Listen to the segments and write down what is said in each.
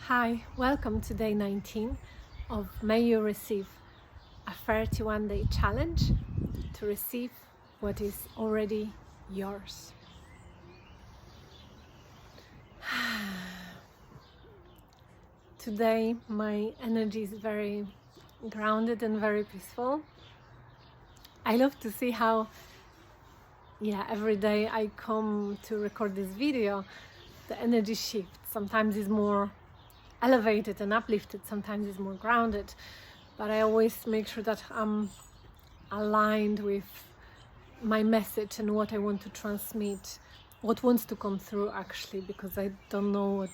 Hi, welcome to day 19 of May You Receive, a 31-day challenge to receive what is already yours. Today my energy is very grounded and very peaceful. I love to see how every day I come to record this video, the energy shifts. Sometimes it's more elevated and uplifted, sometimes it's more grounded, but I always make sure that I'm aligned with my message and what I want to transmit, what wants to come through actually, because I don't know what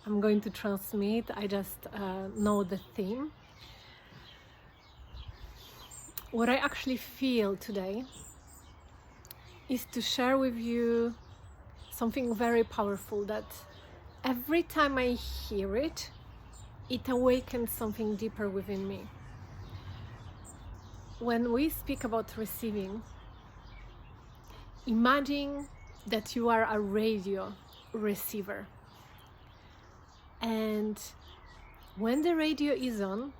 I'm going to transmit, I just know the theme. What I actually feel today is to share with you something very powerful that every time I hear it, it awakens something deeper within me. When we speak about receiving, imagine that you are a radio receiver. And when the radio is on,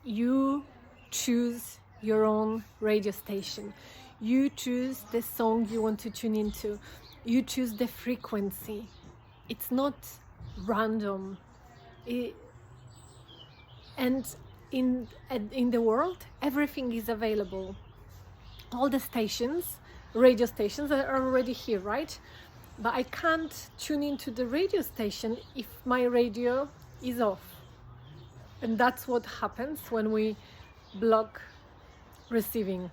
you choose your own radio station. You choose the song you want to tune into. You choose the frequency. It's not random. And in the world, everything is available. All the stations, radio stations, are already here, right? But I can't tune into the radio station if my radio is off. And that's what happens when we block receiving.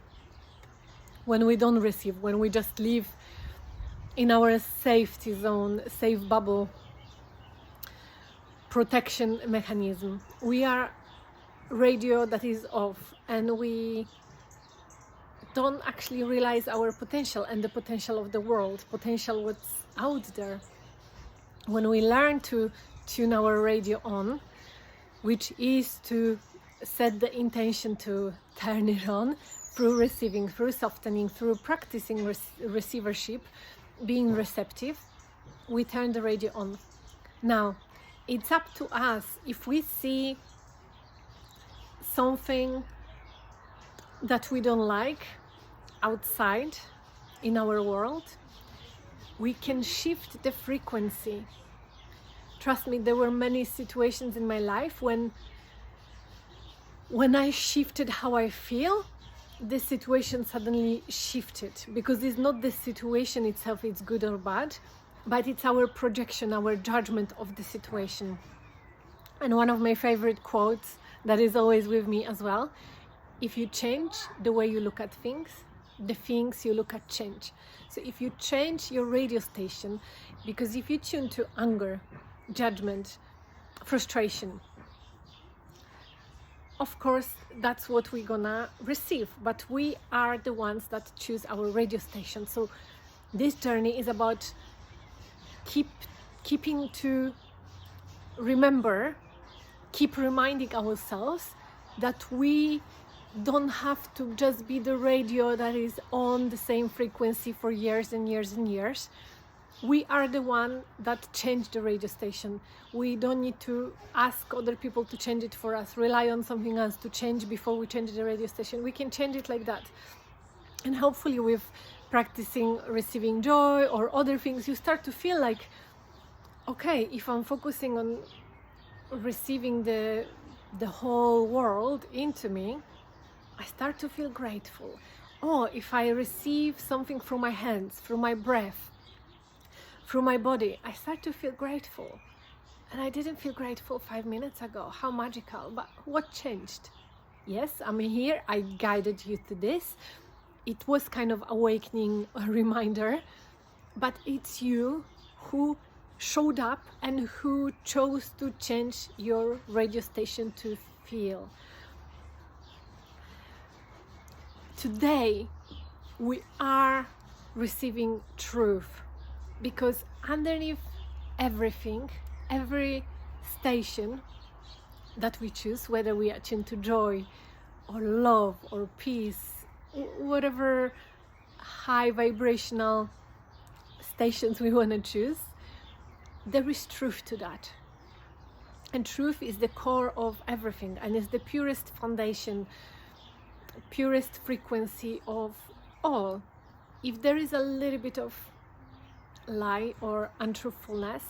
When we don't receive, when we just live in our safety zone, safe bubble, protection mechanism. We are radio that is off, and we don't actually realize our potential and the potential of the world, potential what's out there. When we learn to tune our radio on, which is to set the intention to turn it on through receiving, through softening, through practicing receivership, being receptive, we turn the radio on. Now, it's up to us. If we see something that we don't like outside in our world, we can shift the frequency. Trust me, there were many situations in my life when I shifted how I feel, the situation suddenly shifted, because it's not the situation itself, it's good or bad, but it's our projection, our judgment of the situation. And one of my favorite quotes that is always with me as well: if you change the way you look at things, the things you look at change. So if you change your radio station, because if you tune to anger, judgment, frustration, of course, that's what we're gonna receive, but we are the ones that choose our radio station. So this journey is about keeping to remember, keep reminding ourselves that we don't have to just be the radio that is on the same frequency for years and years and years. We are the one that changed the radio station. We don't need to ask other people to change it for us, rely on something else to change before we change the radio station. We can change it like that. And hopefully with practicing receiving joy or other things, you start to feel like, okay, if I'm focusing on receiving the whole world into me, I start to feel grateful. Oh, if I receive something from my hands, from my breath, through my body, I start to feel grateful. And I didn't feel grateful 5 minutes ago. How magical. But what changed? Yes, I'm here. I guided you to this. It was kind of awakening, a reminder. But it's you who showed up and who chose to change your radio station to feel. Today, we are receiving truth. Because underneath everything, every station that we choose, whether we are tuned to joy or love or peace, whatever high vibrational stations we want to choose, there is truth to that. And truth is the core of everything, and is the purest foundation, purest frequency of all. If there is a little bit of lie or untruthfulness,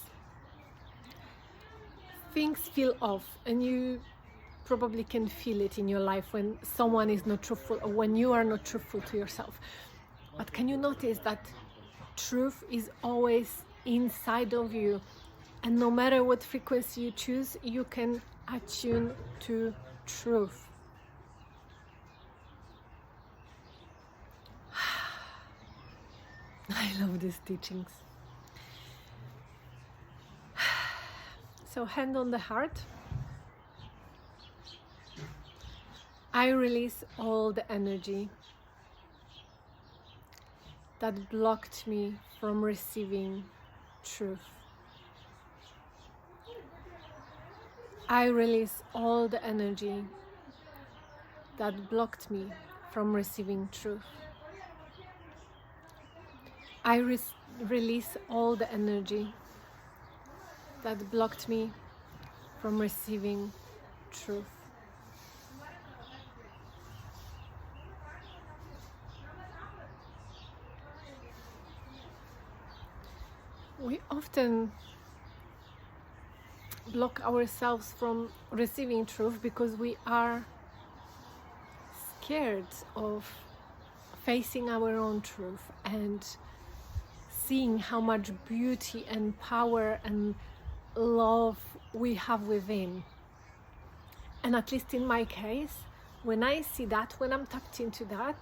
things feel off, and you probably can feel it in your life when someone is not truthful, or when you are not truthful to yourself. But can you notice that truth is always inside of you, and no matter what frequency you choose, you can attune to truth. I love these teachings. So, hand on the heart. I release all the energy that blocked me from receiving truth. I release all the energy that blocked me from receiving truth. I release all the energy that blocked me from receiving truth. We often block ourselves from receiving truth because we are scared of facing our own truth and seeing how much beauty and power and love we have within. And at least in my case, when I see that, when I'm tapped into that,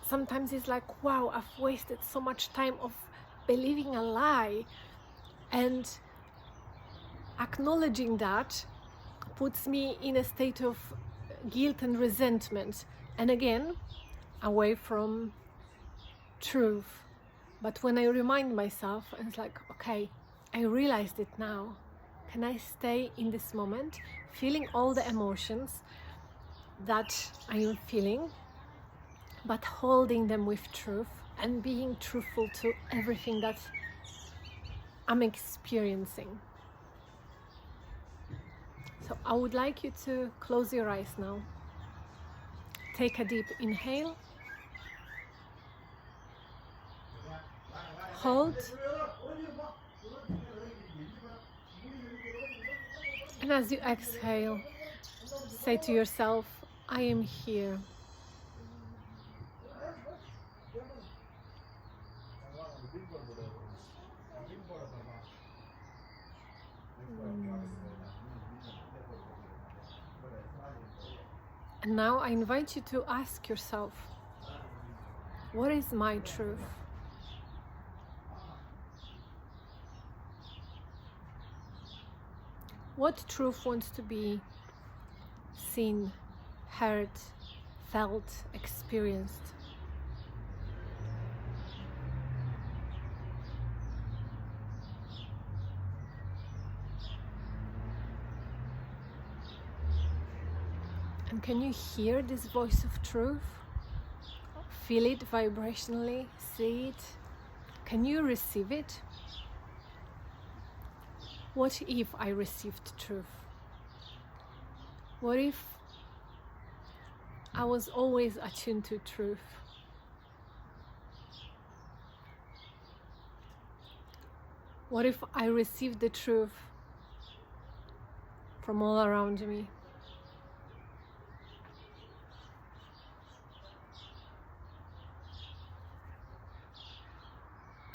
sometimes it's like, wow, I've wasted so much time of believing a lie. And acknowledging that puts me in a state of guilt and resentment, and again, away from truth. But when I remind myself, and it's like, okay, I realized it now. Can I stay in this moment, feeling all the emotions that I am feeling, but holding them with truth and being truthful to everything that I'm experiencing. So I would like you to close your eyes now. Take a deep inhale. Hold. And as you exhale, say to yourself, I am here. And now I invite you to ask yourself, what is my truth? What truth wants to be seen, heard, felt, experienced? And can you hear this voice of truth? Feel it vibrationally, see it? Can you receive it? What if I received truth? What if I was always attuned to truth? What if I received the truth from all around me?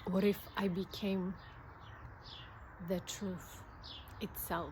What if I became the truth itself?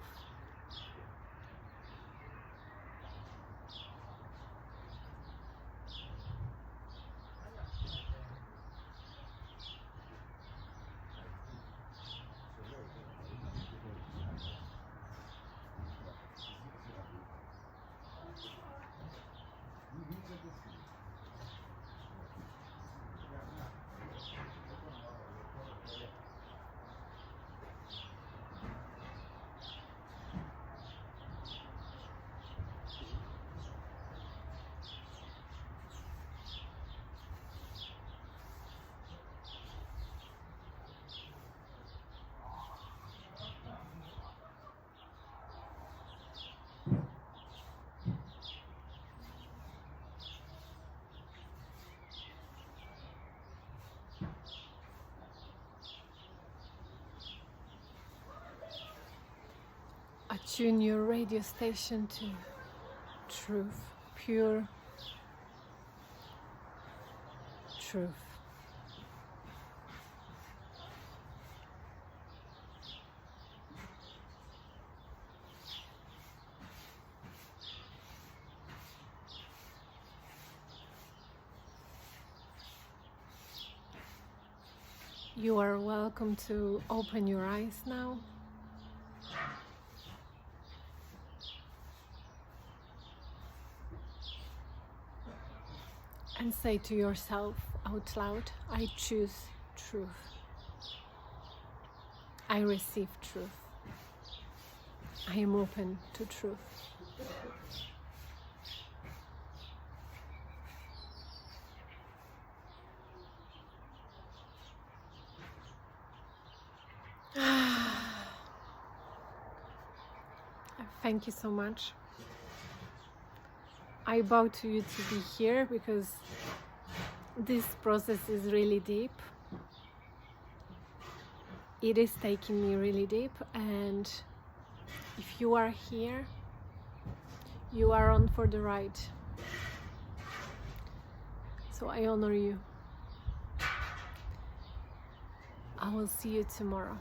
Tune your radio station to truth, pure truth. You are welcome to open your eyes now. And say to yourself out loud, I choose truth. I receive truth. I am open to truth. Thank you so much. I bow to you to be here because this process is really deep. It is taking me really deep, and if you are here, you are on for the ride. So I honor you. I will see you tomorrow.